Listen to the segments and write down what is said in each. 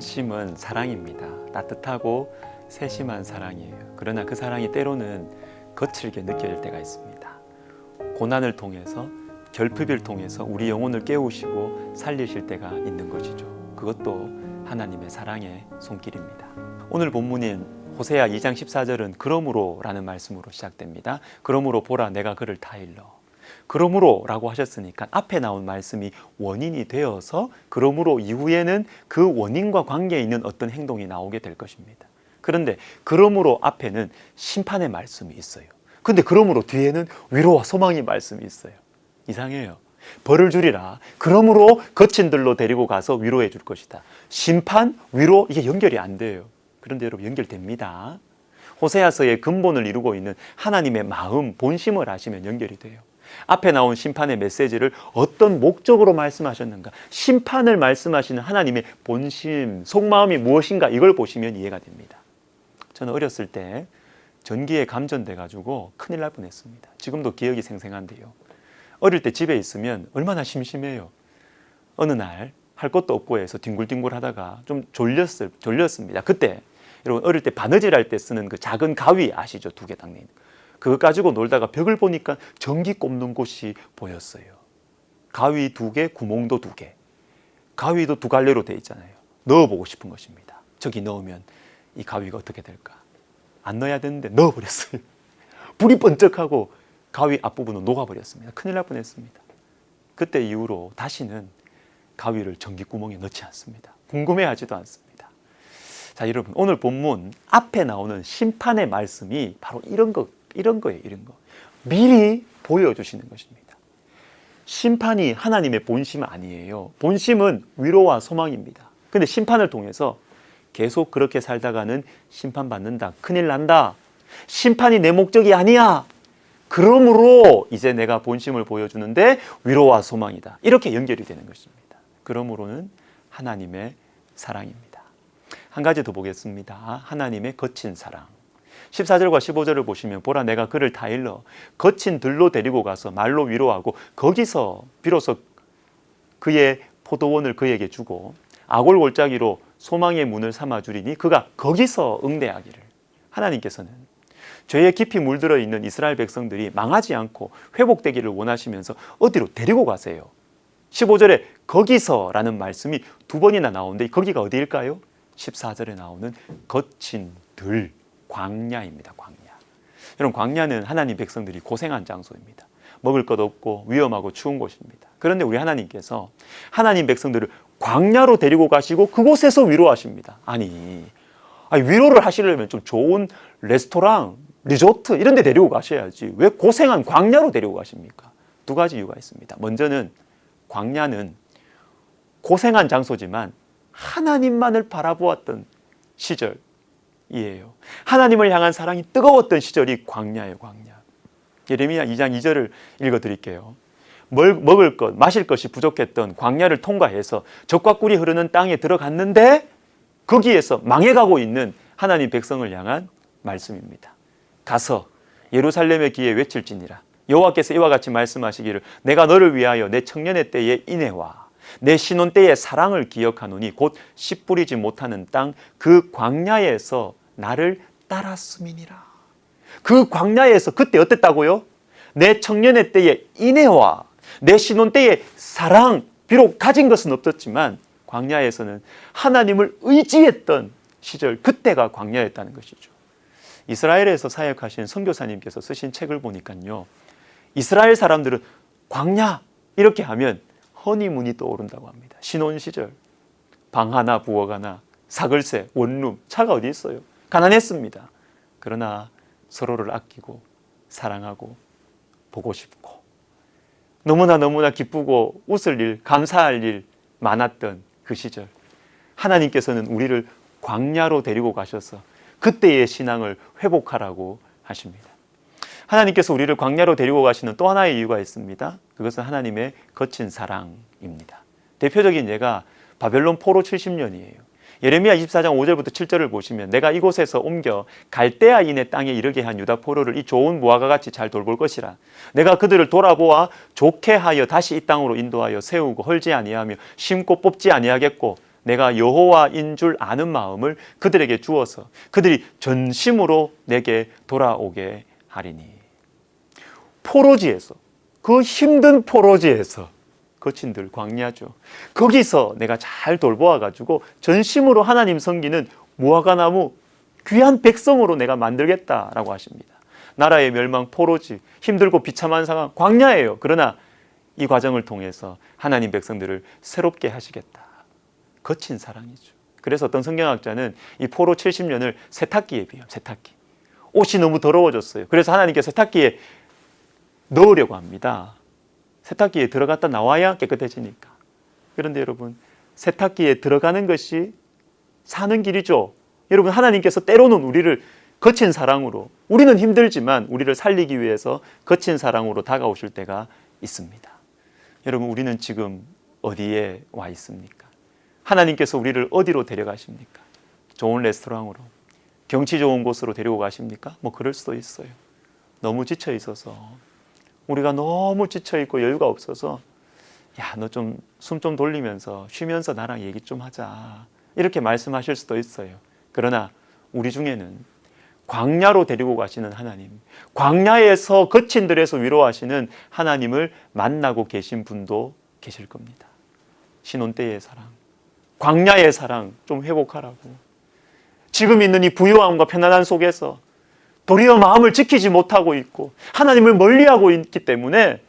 본심은 사랑입니다. 따뜻하고 세심한 사랑이에요. 그러나 그 사랑이 때로는 거칠게 느껴질 때가 있습니다. 고난을 통해서, 결핍을 통해서 우리 영혼을 깨우시고 살리실 때가 있는 것이죠. 그것도 하나님의 사랑의 손길입니다. 오늘 본문인 호세아 2장 14절은 그러므로 라는 말씀으로 시작됩니다. 그러므로 보라 내가 그를 다 일러. 그러므로 라고 하셨으니까 앞에 나온 말씀이 원인이 되어서 그러므로 이후에는 그 원인과 관계에 있는 어떤 행동이 나오게 될 것입니다. 그런데 그러므로 앞에는 심판의 말씀이 있어요. 근데 그러므로 뒤에는 위로와 소망의 말씀이 있어요. 이상해요. 벌을 주리라. 그러므로 거친 들로 데리고 가서 위로해 줄 것이다. 심판, 위로 이게 연결이 안 돼요. 그런데 여러분 연결됩니다. 호세아서의 근본을 이루고 있는 하나님의 마음, 본심을 아시면 연결이 돼요. 앞에 나온 심판의 메시지를 어떤 목적으로 말씀하셨는가, 심판을 말씀하시는 하나님의 본심, 속마음이 무엇인가 이걸 보시면 이해가 됩니다. 저는 어렸을 때 전기에 감전돼 가지고 큰일 날 뻔했습니다. 지금도 기억이 생생한데요. 어릴 때 집에 있으면 얼마나 심심해요. 어느 날 할 것도 없고 해서 뒹굴뒹굴 하다가 좀 졸렸습니다. 그때 여러분 어릴 때 바느질 할 때 쓰는 그 작은 가위 아시죠? 2개 딱 있는 그거 가지고 놀다가 벽을 보니까 전기 꼽는 곳이 보였어요. 가위 2개, 구멍도 2개. 가위도 2갈래로 되어 있잖아요. 넣어보고 싶은 것입니다. 저기 넣으면 이 가위가 어떻게 될까? 안 넣어야 되는데 넣어버렸어요. 불이 번쩍하고 가위 앞부분은 녹아버렸습니다. 큰일 날 뻔했습니다. 그때 이후로 다시는 가위를 전기구멍에 넣지 않습니다. 궁금해하지도 않습니다. 자, 여러분 오늘 본문 앞에 나오는 심판의 말씀이 바로 이런 거예요. 미리 보여주시는 것입니다. 심판이 하나님의 본심 아니에요. 본심은 위로와 소망입니다. 근데 심판을 통해서 계속 그렇게 살다가는 심판받는다. 큰일 난다. 심판이 내 목적이 아니야. 그러므로 이제 내가 본심을 보여주는데 위로와 소망이다. 이렇게 연결이 되는 것입니다. 그러므로는 하나님의 사랑입니다. 한 가지 더 보겠습니다. 하나님의 거친 사랑. 14절과 15절을 보시면 보라 내가 그를 다 일러 거친 들로 데리고 가서 말로 위로하고 거기서 비로소 그의 포도원을 그에게 주고 아골 골짜기로 소망의 문을 삼아 주리니 그가 거기서 응대하기를. 하나님께서는 죄에 깊이 물들어 있는 이스라엘 백성들이 망하지 않고 회복되기를 원하시면서 어디로 데리고 가세요. 15절에 거기서라는 말씀이 2번이나 나오는데 거기가 어디일까요? 14절에 나오는 거친 들, 광야입니다. 광야. 여러분 광야는 하나님 백성들이 고생한 장소입니다. 먹을 것 없고 위험하고 추운 곳입니다. 그런데 우리 하나님께서 하나님 백성들을 광야로 데리고 가시고 그곳에서 위로하십니다. 아니 위로를 하시려면 좀 좋은 레스토랑, 리조트 이런 데 데리고 가셔야지 왜 고생한 광야로 데리고 가십니까? 2가지 이유가 있습니다. 먼저는 광야는 고생한 장소지만 하나님만을 바라보았던 시절이에요. 하나님을 향한 사랑이 뜨거웠던 시절이 광야예요. 광야. 예레미야 2장 2절을 읽어드릴게요. 먹을 것, 마실 것이 부족했던 광야를 통과해서 젖과 꿀이 흐르는 땅에 들어갔는데 거기에서 망해가고 있는 하나님 백성을 향한 말씀입니다. 가서 예루살렘의 귀에 외칠지니라. 여호와께서 이와 같이 말씀하시기를 내가 너를 위하여 내 청년의 때의 인애와 내 신혼 때의 사랑을 기억하노니 곧 씨 뿌리지 못하는 땅 그 광야에서 나를 따랐음이니라. 그 광야에서 그때 어땠다고요? 내 청년의 때의 인애와 내 신혼 때의 사랑, 비록 가진 것은 없었지만 광야에서는 하나님을 의지했던 시절, 그때가 광야였다는 것이죠. 이스라엘에서 사역하신 선교사님께서 쓰신 책을 보니까요, 이스라엘 사람들은 광야 이렇게 하면 허니문이 떠오른다고 합니다. 신혼 시절 방 하나 부엌 하나 사글세 원룸 차가 어디 있어요? 가난했습니다. 그러나 서로를 아끼고 사랑하고 보고 싶고 너무나 기쁘고 웃을 일 감사할 일 많았던 그 시절, 하나님께서는 우리를 광야로 데리고 가셔서 그때의 신앙을 회복하라고 하십니다. 하나님께서 우리를 광야로 데리고 가시는 또 하나의 이유가 있습니다. 그것은 하나님의 거친 사랑입니다. 대표적인 예가 바벨론 포로 70년이에요. 예레미야 24장 5절부터 7절을 보시면 내가 이곳에서 옮겨 갈대아인의 땅에 이르게 한 유다 포로를 이 좋은 무화과 같이 잘 돌볼 것이라. 내가 그들을 돌아보아 좋게 하여 다시 이 땅으로 인도하여 세우고 헐지 아니하며 심고 뽑지 아니하겠고 내가 여호와인 줄 아는 마음을 그들에게 주어서 그들이 전심으로 내게 돌아오게 하리니. 포로지에서, 그 힘든 포로지에서, 거친들 광야죠, 거기서 내가 잘 돌보아 가지고 전심으로 하나님 섬기는 무화과나무 귀한 백성으로 내가 만들겠다라고 하십니다. 나라의 멸망, 포로지, 힘들고 비참한 상황, 광야예요. 그러나 이 과정을 통해서 하나님 백성들을 새롭게 하시겠다. 거친 사랑이죠. 그래서 어떤 성경학자는 이 포로 70년을 세탁기에 비유해요. 세탁기. 옷이 너무 더러워졌어요. 그래서 하나님께서 세탁기에 넣으려고 합니다. 세탁기에 들어갔다 나와야 깨끗해지니까. 그런데 여러분, 세탁기에 들어가는 것이 사는 길이죠. 여러분, 하나님께서 때로는 우리를 거친 사랑으로, 우리는 힘들지만 우리를 살리기 위해서 거친 사랑으로 다가오실 때가 있습니다. 여러분, 우리는 지금 어디에 와 있습니까? 하나님께서 우리를 어디로 데려가십니까? 좋은 레스토랑으로, 경치 좋은 곳으로 데리고 가십니까? 뭐 그럴 수도 있어요. 너무 지쳐 있어서, 우리가 너무 지쳐 있고 여유가 없어서, 야, 너 좀 숨 좀 돌리면서 쉬면서 나랑 얘기 좀 하자, 이렇게 말씀하실 수도 있어요. 그러나 우리 중에는 광야로 데리고 가시는 하나님, 광야에서 거친 들에서 위로하시는 하나님을 만나고 계신 분도 계실 겁니다. 신혼 때의 사랑, 광야의 사랑 좀 회복하라고. 지금 있는 이 부유함과 편안한 속에서 도리어 마음을 지키지 못하고 있고 하나님을 멀리하고 있기 때문에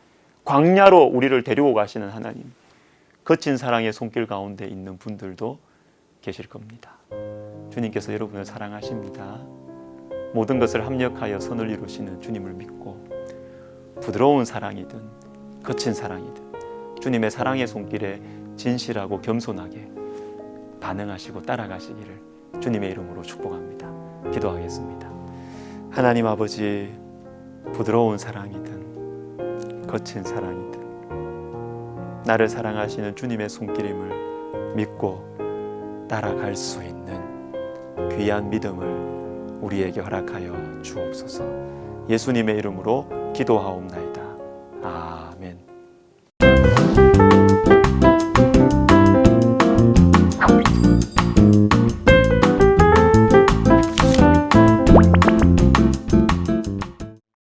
광야로 우리를 데리고 가시는 하나님, 거친 사랑의 손길 가운데 있는 분들도 계실 겁니다. 주님께서 여러분을 사랑하십니다. 모든 것을 합력하여 선을 이루시는 주님을 믿고 부드러운 사랑이든 거친 사랑이든 주님의 사랑의 손길에 진실하고 겸손하게 반응하시고 따라가시기를 주님의 이름으로 축복합니다. 기도하겠습니다. 하나님 아버지, 부드러운 사랑이든 거친 사랑이든 나를 사랑하시는 주님의 손길임을 믿고 따라갈 수 있는 귀한 믿음을 우리에게 허락하여 주옵소서. 예수님의 이름으로 기도하옵나이다. 아멘.